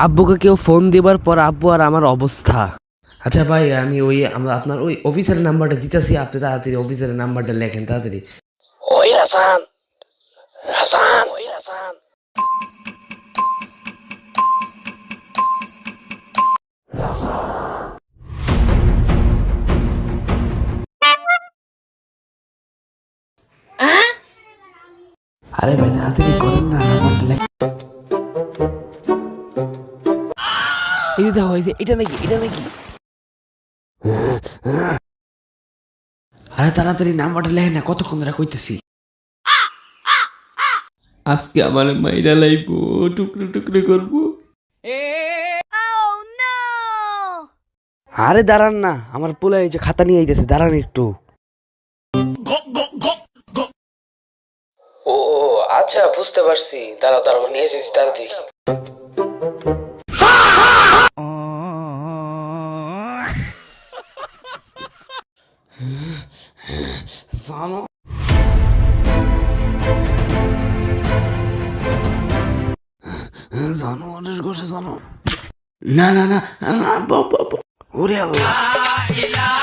আব্বুকে কেউ ফোন দেবার পর আব্বু আর আমার অবস্থা। আচ্ছা ভাই, আমি আপনার ওই অফিসের নাম্বারটা দিতেছি, আপনি তাড়াতাড়ি অফিসের নাম্বারটা লেখেন তাড়াতাড়ি। ওই রাসান, রাসান, ওই রাসান। আরে ভাই তাড়াতাড়ি করেন না, নাম্বারটা লেখ। এই দেখো, এই যে এটা নাকি, এটা নাকি। আরে তাড়াতাড়ি নাম্বারটা লেখেন না, কতক্ষণ ধরে কইতেছি। আজকে আমার মাইরা লাইবো, টুকরো টুকরো করবো। আরে দাঁড়ান না, আমার পোলা এই যে খাতা নিয়ে আইতেছে, দাঁড়ান একটু। ও আচ্ছা, বুঝতে পারছি, দাঁড়াও দাঁড়াও, নিয়ে এসেছি তাড়াতাড়ি। জানো জানো অনেক করছে, জানো। না না না না, ওরে আল্লাহ।